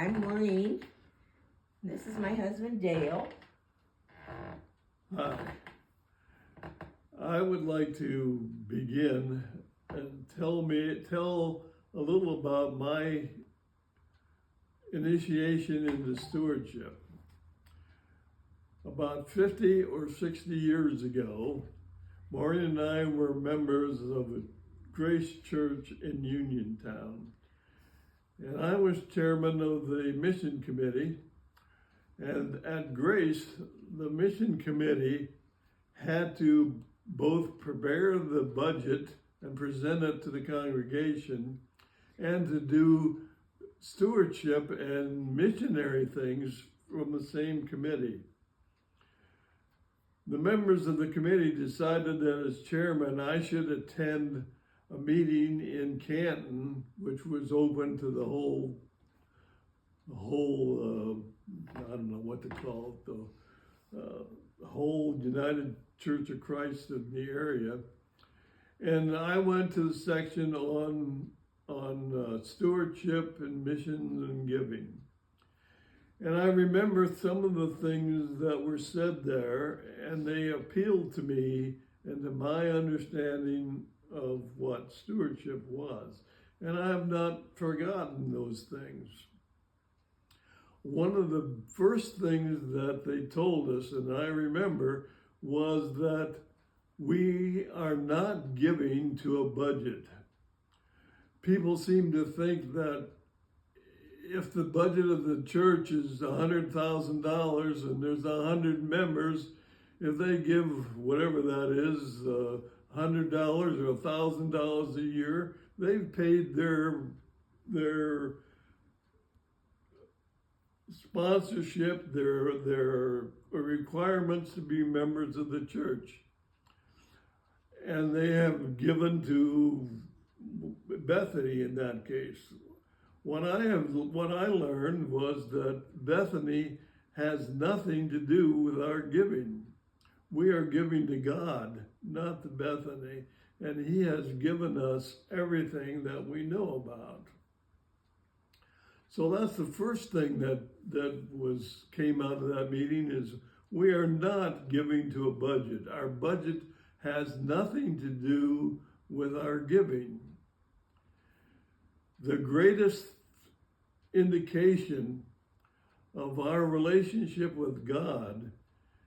I'm Maureen. This is my husband, Dale. Hi. I would like to begin and tell a little about my initiation into stewardship. About 50 or 60 years ago, Maureen and I were members of a Grace Church in Uniontown. And I was chairman of the mission committee. And at Grace, the mission committee had to both prepare the budget and present it to the congregation and to do stewardship and missionary things from the same committee. The members of the committee decided that as chairman, I should attend a meeting in Canton, which was open to the whole I don't know what to call it, the whole United Church of Christ in the area. And I went to the section on stewardship and missions and giving. And I remember some of the things that were said there, and they appealed to me and to my understanding of what stewardship was. And I have not forgotten those things. One of the first things that they told us, and I remember, was that we are not giving to a budget. People seem to think that if the budget of the church is $100,000 and there's 100 members, if they give whatever that is, $100 or $1,000 a year, they've paid their sponsorship, their requirements to be members of the church. And they have given to Bethany in that case. What I learned was that Bethany has nothing to do with our giving. We are giving to God, not to Bethany, and He has given us everything that we know about. So that's the first thing that came out of that meeting is we are not giving to a budget. Our budget has nothing to do with our giving. The greatest indication of our relationship with God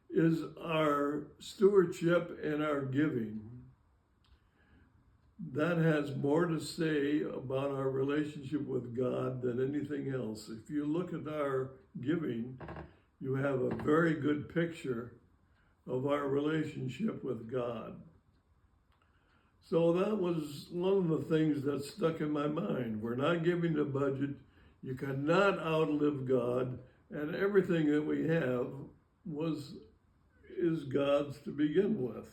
is our stewardship and our giving. That has more to say about our relationship with God than anything else. If you look at our giving, you have a very good picture of our relationship with God. So that was one of the things that stuck in my mind. We're not giving a budget. You cannot outlive God, and everything that we have is God's to begin with.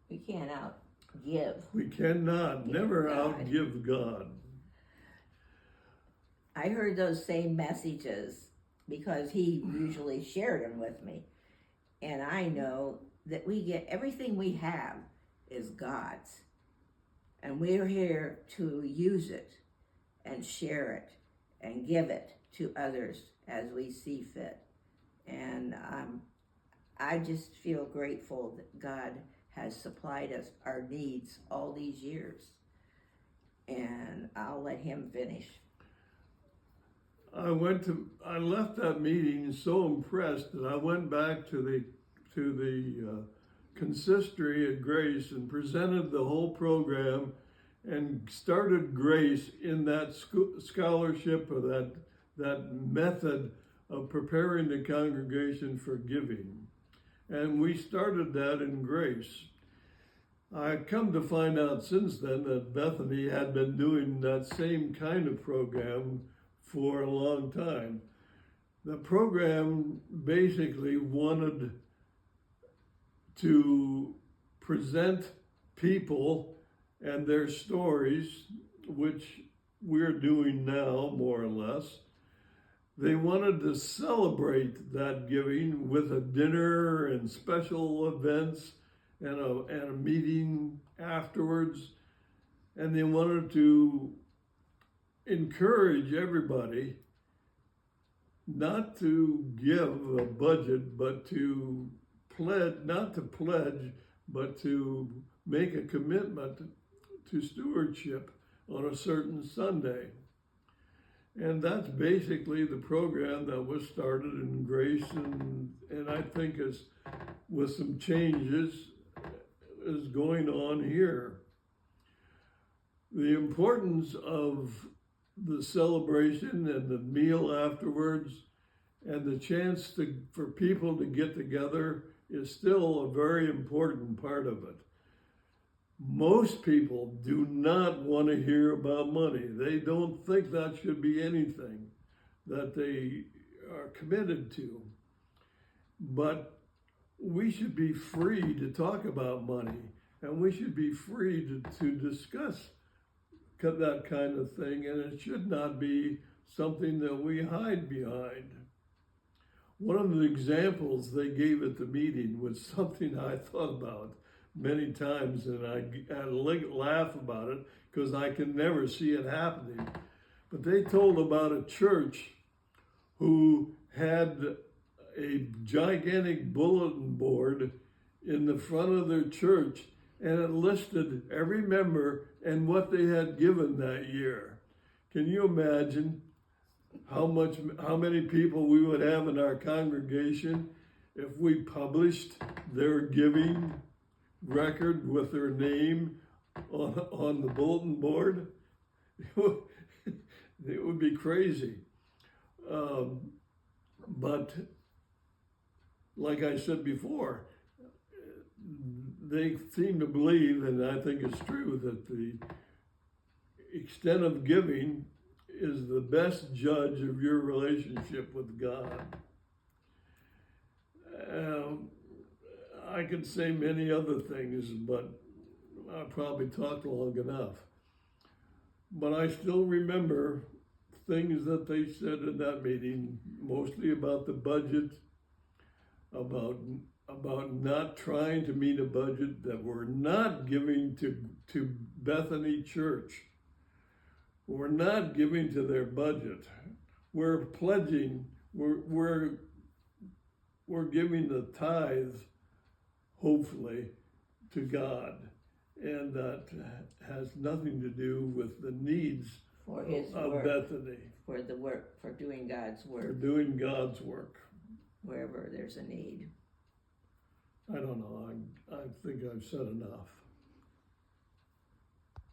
We can't outgive. We cannot, never outgive God. I heard those same messages because he usually shared them with me. And I know that we get everything we have is God's. And we're here to use it and share it and give it to others as we see fit. And I just feel grateful that God has supplied us our needs all these years. And I'll let him finish. I left that meeting so impressed that I went back to the consistory at Grace and presented the whole program and started Grace in that scholarship or that method of preparing the congregation for giving. And we started that in Grace. I come to find out since then that Bethany had been doing that same kind of program for a long time. The program basically wanted to present people and their stories, which we're doing now, more or less. They wanted to celebrate that giving with a dinner and special events and a meeting afterwards. And they wanted to encourage everybody not to give a budget, but to pledge, not to pledge, but to make a commitment to stewardship on a certain Sunday. And that's basically the program that was started in Grace, and I think is, with some changes, is going on here. The importance of the celebration and the meal afterwards and the chance for people to get together is still a very important part of it. Most people do not want to hear about money. They don't think that should be anything that they are committed to. But we should be free to talk about money, and we should be free to discuss that kind of thing, and it should not be something that we hide behind. One of the examples they gave at the meeting was something I thought about many times, and I laugh about it because I can never see it happening. But they told about a church who had a gigantic bulletin board in the front of their church, and it listed every member and what they had given that year. Can you imagine how many people we would have in our congregation if we published their giving record with their name on the bulletin board? It would be crazy. But like I said before, they seem to believe, and I think it's true, that the extent of giving is the best judge of your relationship with God. I could say many other things, but I probably talked long enough. But I still remember things that they said in that meeting, mostly about the budget, about not trying to meet a budget, that we're not giving to Bethany Church. We're not giving to their budget. We're pledging, we're giving the tithe, hopefully, to God. And that has nothing to do with the needs For his of work, Bethany. for the work, for doing God's For work, doing God's work. wherever there's a need. I don't know. I think I've said enough.